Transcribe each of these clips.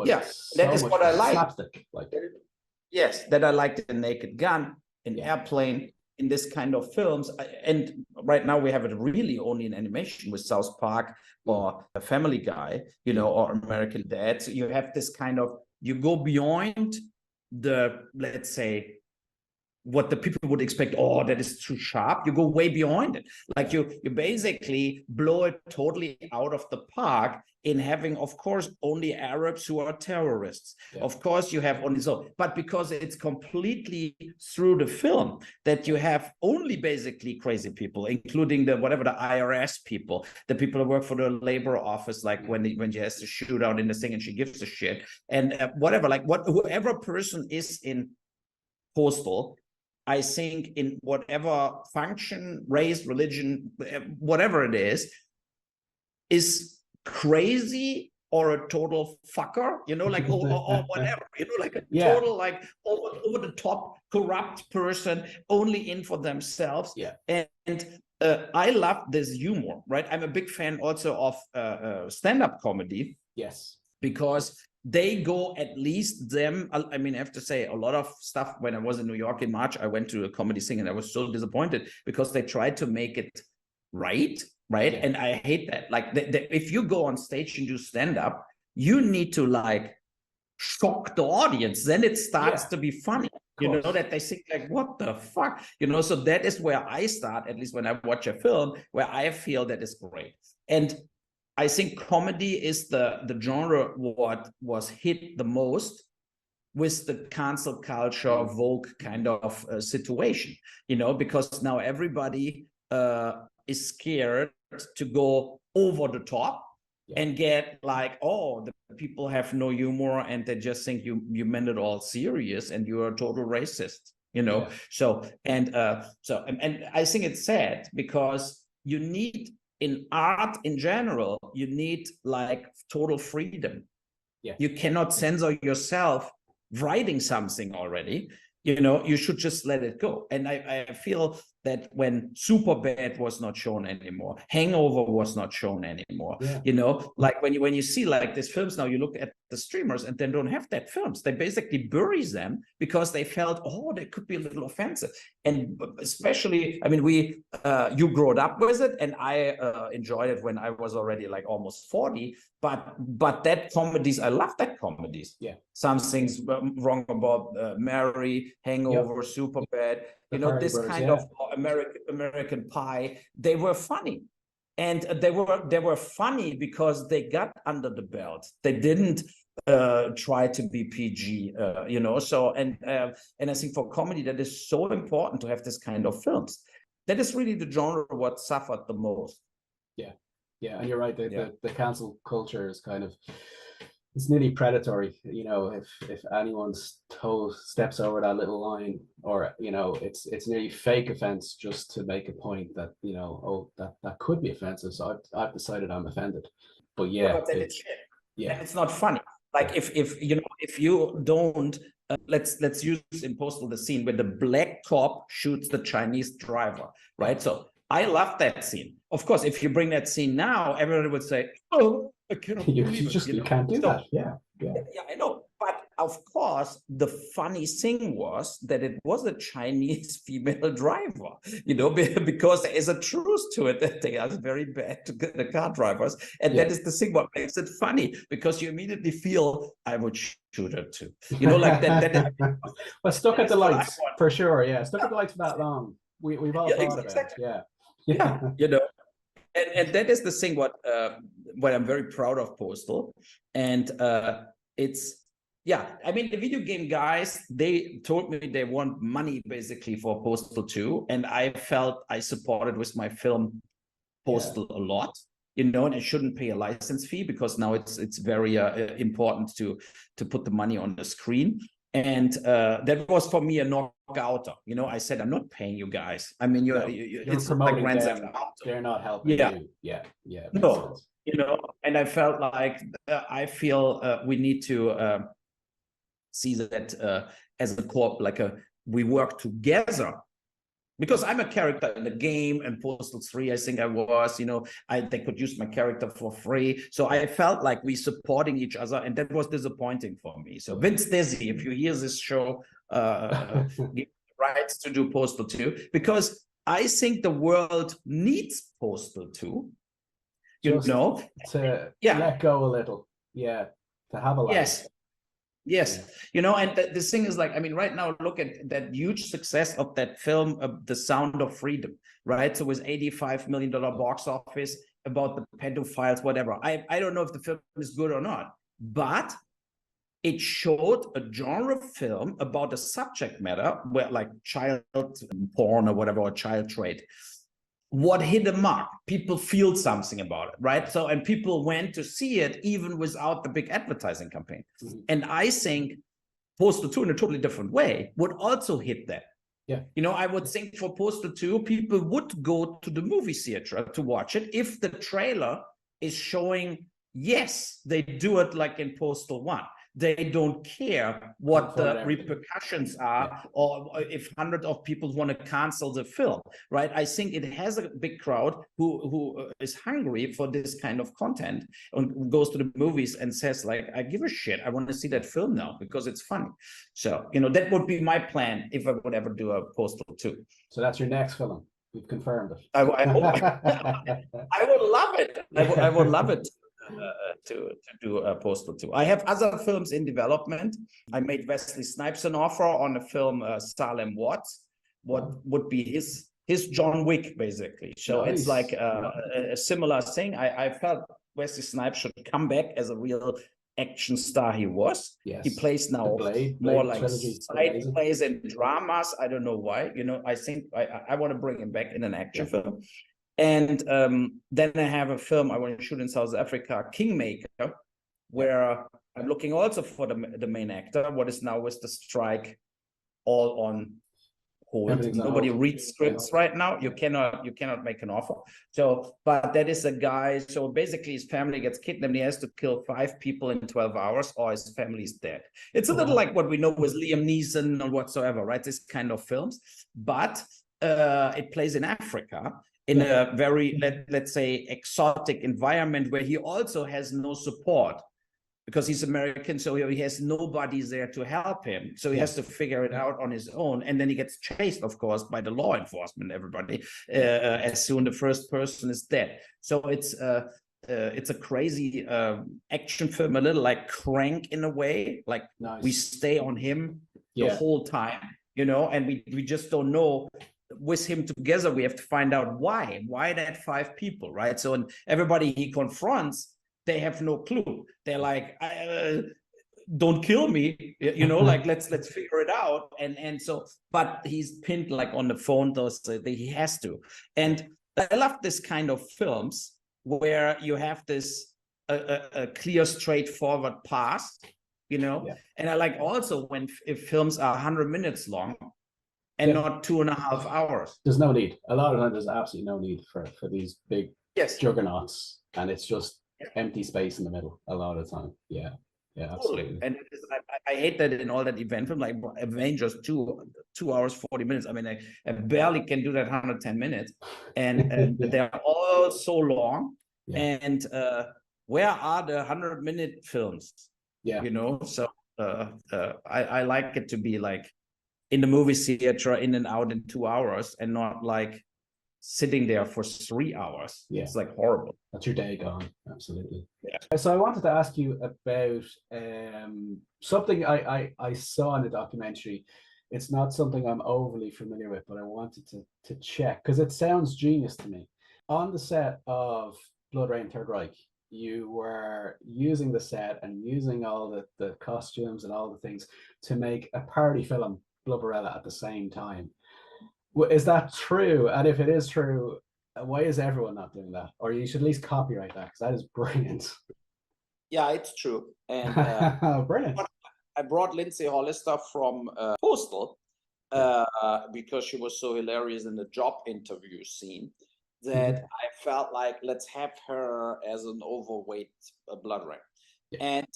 but Yeah, it's that so is much what I like. slapstick. Like, Yes, that I like the Naked Gun, in Yeah. Airplane, in this kind of films. And right now we have it really only in animation with South Park or a Family Guy, you know, or American Dad. So you have this kind of, you go beyond the, let's say, what the people would expect. Oh, that is too sharp. You go way beyond it. Like you basically blow it totally out of the park in having, of course, only Arabs who are terrorists. Yeah. Of course, you have only so, but because it's completely through the film that you have only basically crazy people, including the whatever the IRS people, the people who work for the labor office, like when she has to shoot out in the thing and she gives a shit, and whatever, like whoever person is in Postal, I think in whatever function, race, religion, whatever it is crazy or a total fucker, you know, like or whatever, you know, like a total like over the top corrupt person, only in for themselves. Yeah. And I love this humor, right? I'm a big fan also of stand-up comedy. Yes. Because they go at least them. I mean, I have to say a lot of stuff. When I was in New York in March, I went to a comedy thing and I was so disappointed because they tried to make it right. Yeah. And I hate that. Like if you go on stage and do stand-up, you need to like shock the audience. Then it starts to be funny. You know, that they think like, what the fuck? You know, so that is where I start, at least when I watch a film, where I feel that is great. And I think comedy is the genre what was hit the most with the cancel culture, woke kind of situation, you know, because now everybody is scared to go over the top and get like, oh, the people have no humor and they just think you meant it all serious and you're a total racist, you know. So and I think it's sad because you need, in art in general, you need like total freedom. Yeah. You cannot censor yourself writing something already. You know, you should just let it go. And I feel that when Superbad was not shown anymore, Hangover was not shown anymore, you know, like when you see like these films now, you look at the streamers and they don't have that films. They basically bury them because they felt, oh, they could be a little offensive. And especially, I mean, you grew up with it, and I enjoyed it when I was already like almost 40. But that comedies, I love that comedies. Yeah, Something's Wrong About Mary, Hangover, Superbad. You know, this kind of American Pie. They were funny, and they were funny because they got under the belt. They didn't try to be PG, you know. So and I think for comedy that is so important to have this kind of films. That is really the genre what suffered the most. Yeah, and you're right. The cancel culture is kind of, it's nearly predatory. You know, if anyone's toe steps over that little line, or you know, it's nearly fake offense just to make a point that, you know, oh, that could be offensive. So I've decided I'm offended. But but then it's shit. And it's not funny. Like if you know, if you don't, let's use in Postal the scene where the black cop shoots the Chinese driver, right? So I love that scene. Of course, if you bring that scene now, everybody would say, "Oh, I cannot believe it." You can't do that. Yeah, I know. But of course, the funny thing was that it was a Chinese female driver, you know, because there is a truth to it that they are very bad to the car drivers, and that is the thing what makes it funny, because you immediately feel I would shoot her too, you know, like that. Well, stuck at the lights for sure. Yeah, stuck at the lights for that long. We've all thought about it. Yeah, you know, and that is the thing what I'm very proud of Postal, and it's. Yeah, I mean, the video game guys, they told me they want money basically for Postal 2, and I felt I supported with my film Postal a lot, you know, and I shouldn't pay a license fee because now it's very important to put the money on the screen. And that was for me a knockouter. You know, I said, I'm not paying you guys. I mean, you're it's promoting like them. They're not helping you. Yeah. No, you know, and I felt like I feel we need to see that as a corp, like we work together because I'm a character in the game, and Postal 3, I think I was, they could use my character for free. So I felt like we supporting each other, and that was disappointing for me. So Vince Desi, if you hear this show, give rights to do Postal 2, because I think the world needs Postal 2, to let go a little. Yeah. To have a laugh. Yes. And the thing is, like, I mean, right now, look at that huge success of that film, The Sound of Freedom, right? So it was $85 million box office, about the pedophiles, whatever. I don't know if the film is good or not, but it showed a genre film about a subject matter where, like, child porn or whatever, or child trade. What hit a mark? People feel something about it, right? So, and people went to see it even without the big advertising campaign. And I think Postal 2, in a totally different way, would also hit that. Yeah. I would think for Postal 2, people would go to the movie theater to watch it if the trailer is showing, yes, they do it like in Postal 1. They don't care what the repercussions are, or if hundreds of people want to cancel the film, right? I think it has a big crowd who is hungry for this kind of content, and goes to the movies and says, like, I give a shit, I want to see that film now because it's funny. So, that would be my plan if I would ever do a Postal 2. So that's your next film. We've confirmed it. I hope. I would love it. I would love it. To do a Postal 2. I have other films in development. I made Wesley Snipes an offer on a film, Salem Watts, what would be his John Wick, basically. So It's like a similar thing. I felt Wesley Snipes should come back as a real action star he was. Yes. He plays now Blade more like trilogy, side plays and dramas. I don't know why. I think I want to bring him back in an action film. And then I have a film I want to shoot in South Africa, Kingmaker, where I'm looking also for the main actor. What is now with the strike all on hold? Nobody reads scripts right now. You cannot make an offer. So, but that is a guy. So basically, his family gets kidnapped. He has to kill 5 people in 12 hours, or his family is dead. It's a little like what we know with Liam Neeson or whatsoever, right? This kind of films, but it plays in Africa, in a very, let's say, exotic environment where he also has no support because he's American. So he has nobody there to help him. So he has to figure it out on his own. And then he gets chased, of course, by the law enforcement, everybody, as soon the first person is dead. So it's a crazy action film, a little like Crank in a way. Like we stay on him the whole time, and we just don't know. With him together, we have to find out why that 5 people, right? So, and everybody he confronts, they have no clue. They're like, don't kill me, like let's figure it out. And so, but he's pinned like on the phone, though, so he has to. And I love this kind of films where you have this a clear, straightforward path, And I like also if films are 100 minutes long, and not 2.5 hours. There's no need. A lot of times, there's absolutely no need for these big juggernauts, and it's just empty space in the middle a lot of the time. Yeah, absolutely. And I hate that in all that event film, like Avengers, 2 hours 40 minutes. I mean, I barely can do that 110 minutes, and they're all so long. And where are the 100-minute films? So I like it to be like in the movie theater, in and out in 2 hours, and not like sitting there for 3 hours. It's like horrible. That's your day gone. Absolutely. So I wanted to ask you about something I saw in the documentary. It's not something I'm overly familiar with, but I wanted to check because it sounds genius to me. On the set of Blood Rain Third Reich, you were using the set and using all the costumes and all the things to make a party film, Blubberella, at the same time. Is that true? And if it is true, why is everyone not doing that? Or you should at least copyright that, because that is brilliant. Yeah, it's true. And brilliant. I brought Lindsay Hollister from Postal because she was so hilarious in the job interview scene that I felt like, let's have her as an overweight Blood Rain. And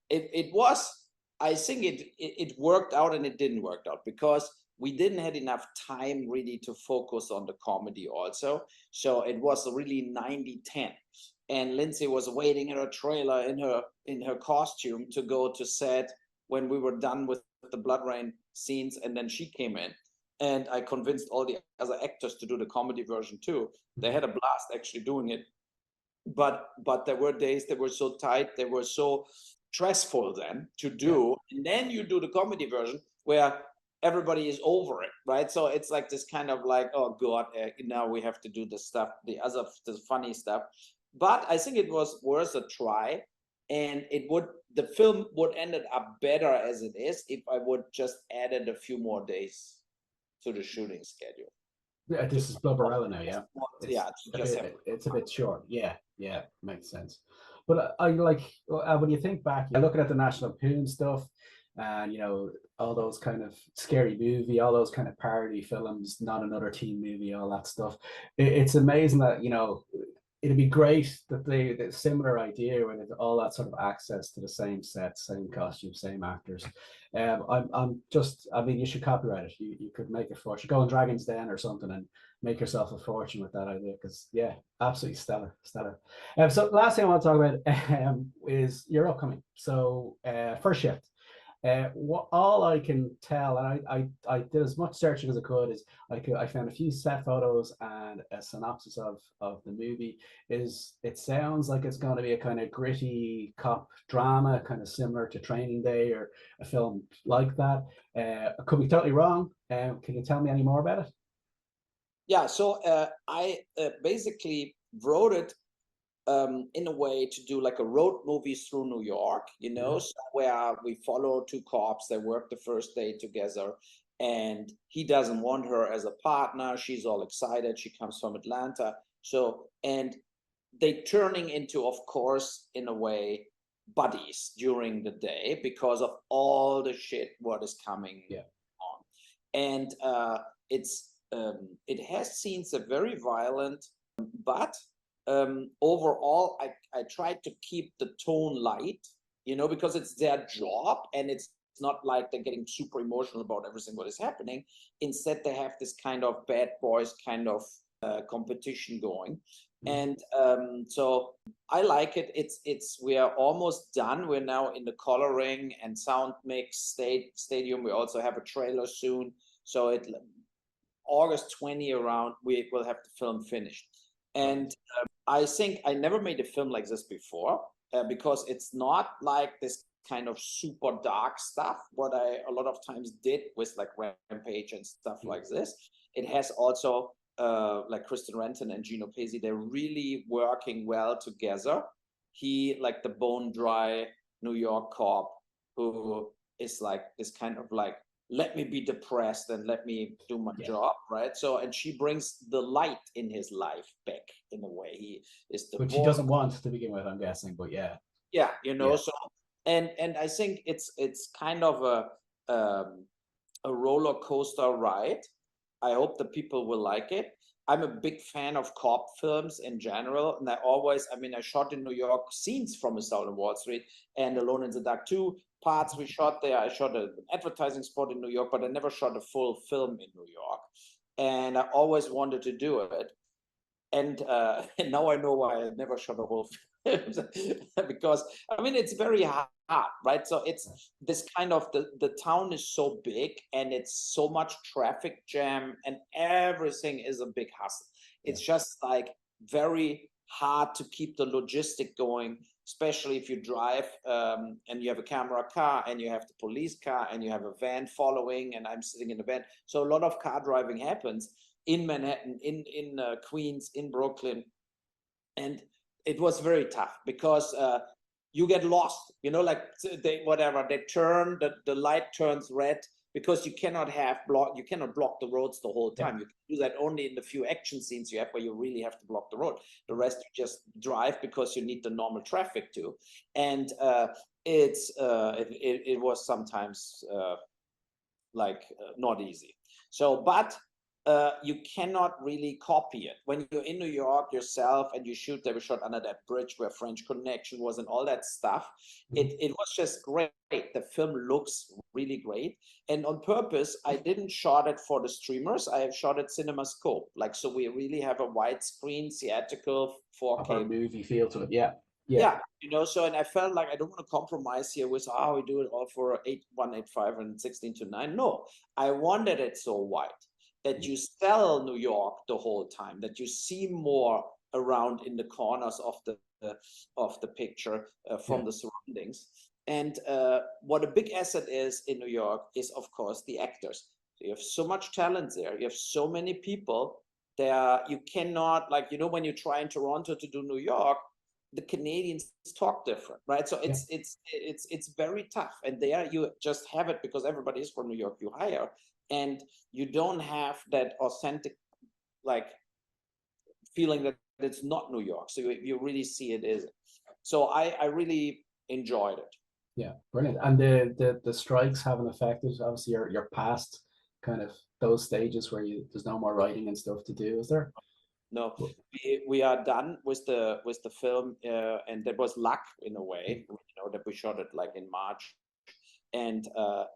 it was, I think it worked out and it didn't work out, because we didn't have enough time really to focus on the comedy also. So it was really 90-10. And Lindsay was waiting in her trailer in her costume to go to set when we were done with the Blood Rain scenes, and then she came in. And I convinced all the other actors to do the comedy version too. They had a blast actually doing it. But there were days that were so tight, they were so stressful then to do. And then you do the comedy version where everybody is over it, right? So it's like this kind of like, oh God, now we have to do the stuff, the funny stuff. But I think it was worth a try. And the film would ended up better as it is if I would just added a few more days to the shooting schedule. Yeah, this is Barbarella now, yeah. It's a bit short. Yeah, makes sense. But I like when you think back, you're looking at the National Lampoon stuff, and you know all those kind of Scary Movie, all those kind of parody films, Not Another Teen Movie, all that stuff. It's amazing that it'd be great that the similar idea with all that sort of access to the same set, same costume, same actors. I mean, you should copyright it. You could make a fortune. Go on Dragon's Den or something and make yourself a fortune with that idea, because yeah, absolutely stellar. So last thing I want to talk about is your upcoming. So First Shift. What all I can tell, and I did as much searching as I could, is I found a few set photos and a synopsis of the movie. Is it sounds like it's going to be a kind of gritty cop drama, kind of similar to Training Day or a film like that. I could be totally wrong. Can you tell me any more about it? Yeah, so I basically wrote it in a way to do like a road movie through New York, so where we follow two cops. They work the first day together, and he doesn't want her as a partner. She's all excited. She comes from Atlanta. So, and they turning into, of course, in a way, buddies during the day because of all the shit what is coming on. And it has scenes that are very violent, but overall, I tried to keep the tone light, because it's their job, and it's not like they're getting super emotional about everything what is happening. Instead, they have this kind of bad boys kind of competition going. And so I like it. We are almost done. We're now in the coloring and sound mix stadium. We also have a trailer soon. So August 20 around, we will have the film finished. And I think I never made a film like this before, because it's not like this kind of super dark stuff, what I a lot of times did with like Rampage and stuff like this. It has also like Kristen Renton and Gino Pesi, they're really working well together. He, like the bone dry New York cop who is like this kind of like, let me be depressed and let me do my job, right? So, and she brings the light in his life back in a way. He is the which he doesn't want to begin with, I'm guessing, but yeah. So and I think it's kind of a roller coaster ride. I hope the people will like it. I'm a big fan of cop films in general, and I shot in New York scenes from Assault on Wall Street and Alone in the Dark 2 parts we shot there. I shot an advertising spot in New York, but I never shot a full film in New York. And I always wanted to do it. And now I know why I never shot a whole film. Because, it's very hard, right? So it's this kind of, the town is so big and it's so much traffic jam and everything is a big hustle. It's just like very hard to keep the logistic going, especially if you drive and you have a camera car and you have the police car and you have a van following, and I'm sitting in the van. So a lot of car driving happens in Manhattan, in Queens, in Brooklyn. And it was very tough because you get lost, like they turn, the light turns red, because you cannot block the roads the whole time. You can do that only in the few action scenes you have where you really have to block the road. The rest you just drive because you need the normal traffic too. And it was sometimes not easy. So, but you cannot really copy it. When you're in New York yourself and you shoot, they were shot under that bridge where French Connection was and all that stuff. It was just great. The film looks really great. And on purpose, I didn't shot it for the streamers. I have shot it CinemaScope. Like, so we really have a widescreen theatrical 4K movie feel to it. Yeah. Yeah, you know, so, and I felt like I don't want to compromise here with, we do it all for 8:1:85 and 16:9. No, I wanted it so wide that you sell New York the whole time, that you see more around in the corners of the picture from the surroundings. And what a big asset is in New York is, of course, the actors. So you have so much talent there. You have so many people there. You cannot, like, you know, when you try in Toronto to do New York, the Canadians talk different, right? So it's very tough. And there you just have it because everybody is from New York, you hire, and you don't have that authentic, like, feeling that it's not New York. So you really see it is. So I really enjoyed it. Yeah, brilliant. And the strikes haven't affected, obviously, your past kind of those stages where there's no more writing and stuff to do, is there? No, we are done with the film, and that was luck in a way, you know, that we shot it like in March, and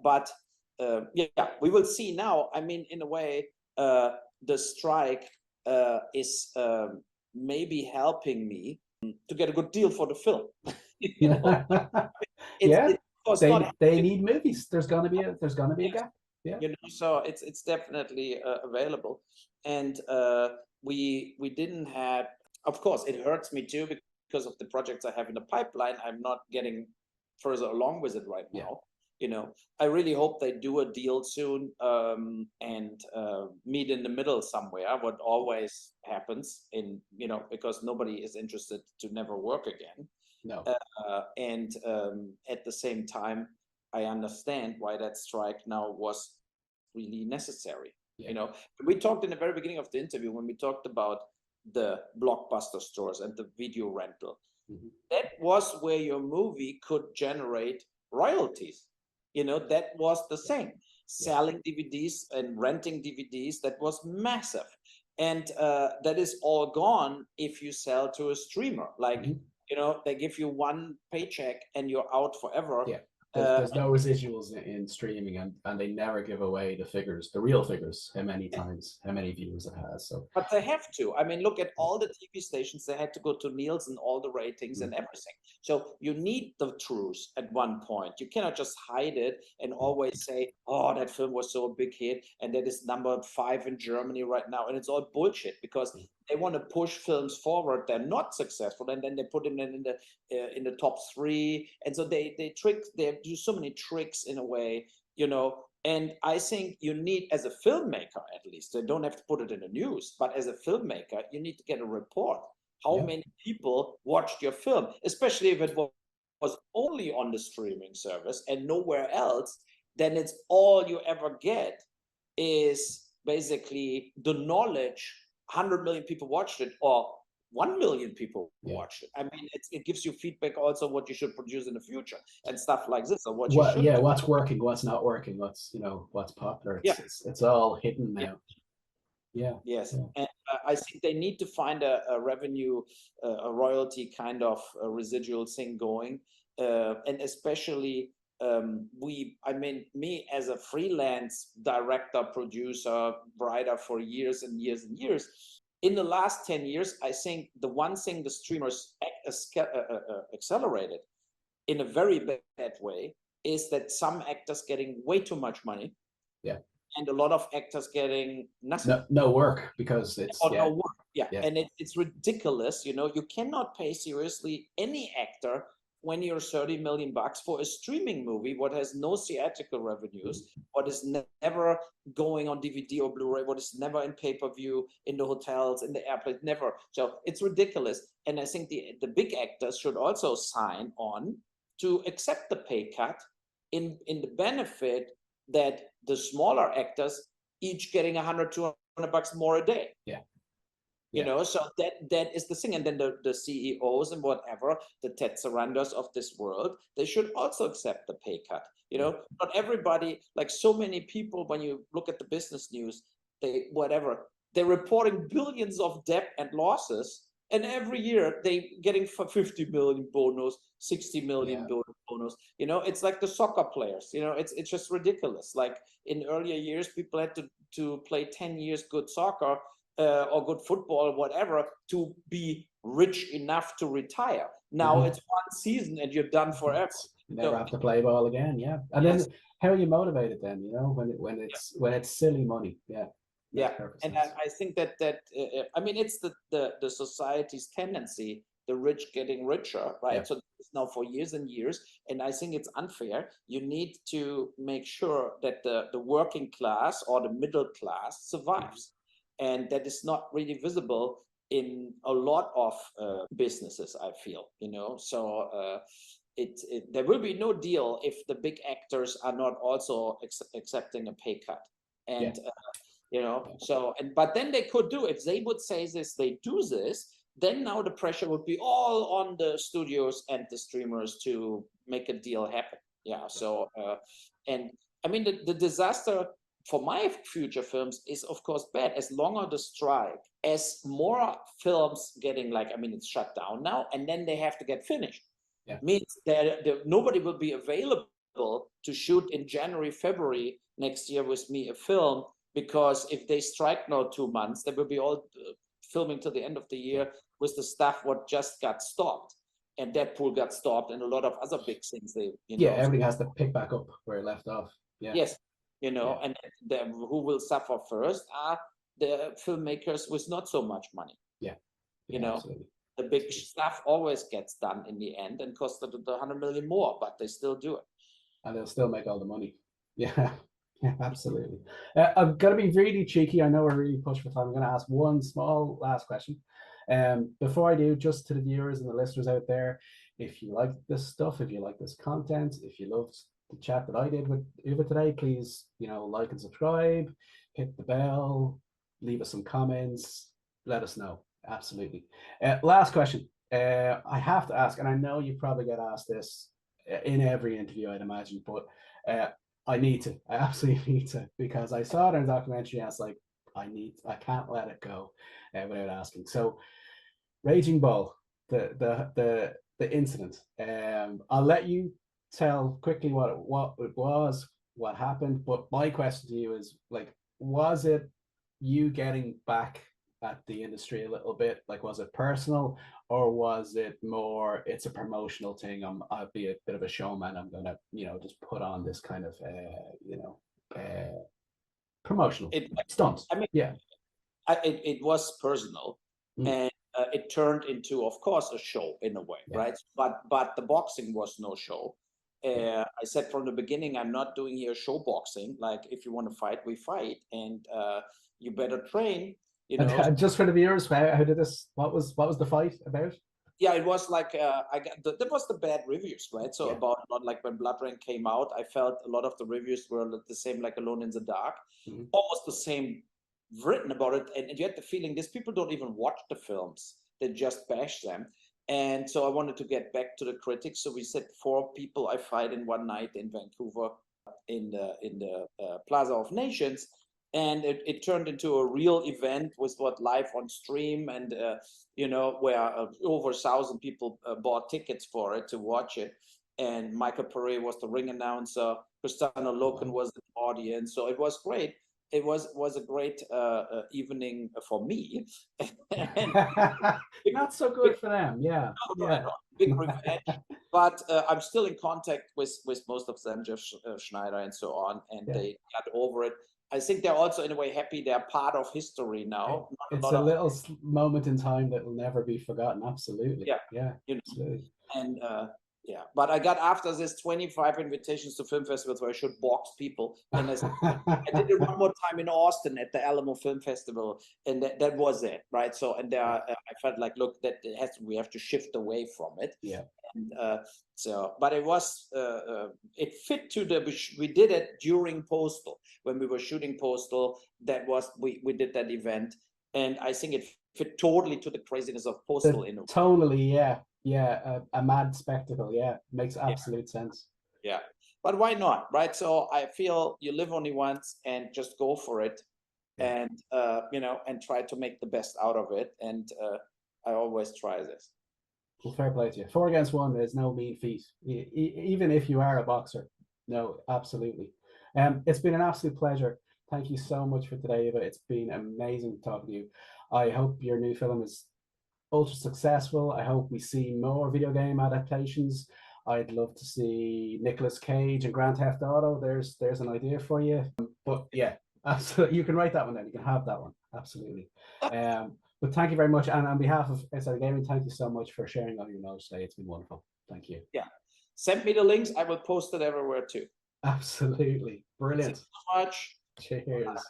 but yeah, we will see now. I mean, in a way, the strike is maybe helping me to get a good deal for the film. You know? They need movies. There's gonna be a gap. Yeah, you know, so it's definitely available, and we didn't have, of course it hurts me too because of the projects I have in the pipeline. I'm not getting further along with it right now. You know, I really hope they do a deal soon, and meet in the middle somewhere, what always happens in, you know, because nobody is interested to never work again. No. And at the same time, I understand why that strike now was really necessary. You know, we talked in the very beginning of the interview when we talked about the Blockbuster stores and the video rental. That was where your movie could generate royalties. You know, that was the thing. Selling DVDs and renting DVDs, that was massive. And that is all gone if you sell to a streamer. Like, you know, they give you one paycheck and you're out forever. Yeah. There's no residuals in streaming, and they never give away the figures, the real figures, how many times, how many views it has. So, but they have to. I mean, look at all the TV stations. They had to go to Nielsen, all the ratings and everything. So you need the truth at one point. You cannot just hide it and always say, "Oh, that film was so a big hit, and that is number 5 in Germany right now," and it's all bullshit because they want to push films forward. They're not successful, and then they put them in the top 3, and so they do so many tricks in a way, you know. And I think you need, as a filmmaker, at least, they don't have to put it in the news, but as a filmmaker, you need to get a report. How many people watched your film, especially if it was only on the streaming service and nowhere else, then it's all you ever get is basically the knowledge 100 million people watched it, or 1 million people watched it. I mean, it gives you feedback also what you should produce in the future and stuff like this, or what you should do. What's working, what's not working, what's, you know, what's popular. It's all hidden now. Yes. And I think they need to find a revenue, a royalty kind of a residual thing going, and especially me as a freelance director, producer, writer for years and years and years. In the last 10 years, I think the one thing the streamers accelerated in a very bad way is that some actors getting way too much money. Yeah. And a lot of actors getting nothing. No work, because it's no work. And it's ridiculous. You know, you cannot pay seriously any actor when you're 30 million bucks for a streaming movie, what has no theatrical revenues, what is never going on DVD or Blu-ray, what is never in pay-per-view, in the hotels, in the airplanes, never. So it's ridiculous. And I think the big actors should also sign on to accept the pay cut in the benefit that the smaller actors each getting 100, 200 bucks more a day. You know, so that is the thing. And then the CEOs and whatever, the Ted Sarandos of this world, they should also accept the pay cut. You know, not everybody, like so many people, when you look at the business news, they're reporting billions of debt and losses, and every year they getting 50 million bonus, 60 million bonus. It's like the soccer players. It's just ridiculous. Like in earlier years, people had to play 10 years good soccer or good football or whatever to be rich enough to retire. Now it's one season and you're done forever. You never have to play ball again. Yeah. And then how are you motivated then, when it's silly money? Yeah. And I think that I mean, it's the society's tendency, the rich getting richer, right? So it's now for years and years, and I think it's unfair. You need to make sure that the working class or the middle class survives, and that is not really visible in a lot of businesses, I feel. So there will be no deal if the big actors are not also accepting a pay cut, and but then they could do, if they would say this, they do this, then now the pressure would be all on the studios and the streamers to make a deal happen. So and I mean, the disaster for my future films is of course bad. As longer the strike, as more films getting it's shut down now, and then they have to get finished. Means that nobody will be available to shoot in January, February next year with me a film, because if they strike now 2 months, they will be all filming till the end of the year with the stuff what just got stopped. And Deadpool got stopped, and a lot of other big things. Everything has to pick back up where it left off. Yes, and who will suffer first are the filmmakers with not so much money. Absolutely. The big stuff always gets done in the end and costs the 100 million more, but they still do it. And they'll still make all the money. Yeah, absolutely. I'm going to be really cheeky. I know we're really pushed for time. I'm going to ask one small last question. Before I do, just to the viewers and the listeners out there, if you like this stuff, if you like this content, if you loved the chat that I did with Uwe today, please, like and subscribe, hit the bell, leave us some comments, let us know. Absolutely. Last question. I have to ask, and I know you probably get asked this in every interview, I'd imagine, but I absolutely need to, because I saw it in a documentary and I was like, I can't let it go without asking. So, Raging Boll, the incident. I'll let you tell quickly what it was, what happened. But my question to you is, was it you getting back at the industry a little bit? Was it personal, or was it more it's a promotional thing? I'll be a bit of a showman, I'm gonna just put on this kind of promotional stunt. I mean, it was personal, and it turned into, of course, a show in a way, right? But the boxing was no show. I said from the beginning, I'm not doing here show boxing. Like, if you want to fight, we fight, and you better train. And just for the viewers, how did this? What was the fight about? Yeah, it was like that was the bad reviews, right? So about like when Blood Rain came out, I felt a lot of the reviews were the same, like Alone in the Dark, almost the same written about it, and you had the feeling these people don't even watch the films; they just bash them. And so I wanted to get back to the critics. So we said 4 people I fight in one night in Vancouver, in the Plaza of Nations. And it turned into a real event with live on stream, and where over 1,000 people bought tickets for it to watch it. And Michael Pare was the ring announcer. Cristiano Loken was the audience. So it was great. It was a great evening for me. Not so good for them. Yeah. Big revenge. But I'm still in contact with most of them, Jeff Schneider and so on, and they got over it. I think they're also in a way happy they're part of history now. It's a little moment in time that will never be forgotten. Absolutely. Yeah. Absolutely. And but I got, after this, 25 invitations to film festivals where I should box people, and I did it one more time in Austin at the Alamo Film Festival, and that was it, right? So, and there I felt like, look, that we have to shift away from it. And but it was it fit to we did it during Postal, when we were shooting Postal. That was we did that event, and I think it fit totally to the craziness of Postal in a way. Totally, a mad spectacle. Makes absolute sense. But why not, right? So I feel you live only once, and just go for it. and you know, and try to make the best out of it. And I always try this. Well, fair play to you. 4 against 1 is no mean feat, even if you are a boxer. No, absolutely. It's been an absolute pleasure. Thank you so much for today, Eva. It's been amazing talking to you. I hope your new film is ultra successful. I hope we see more video game adaptations. I'd love to see Nicolas Cage and Grand Theft Auto. There's an idea for you. But yeah, absolutely. You can write that one then. You can have that one. Absolutely. But thank you very much. And on behalf of Insider Gaming, thank you so much for sharing all your knowledge today. It's been wonderful. Thank you. Yeah. Send me the links. I will post it everywhere too. Absolutely. Brilliant. Thank you so much. Cheers.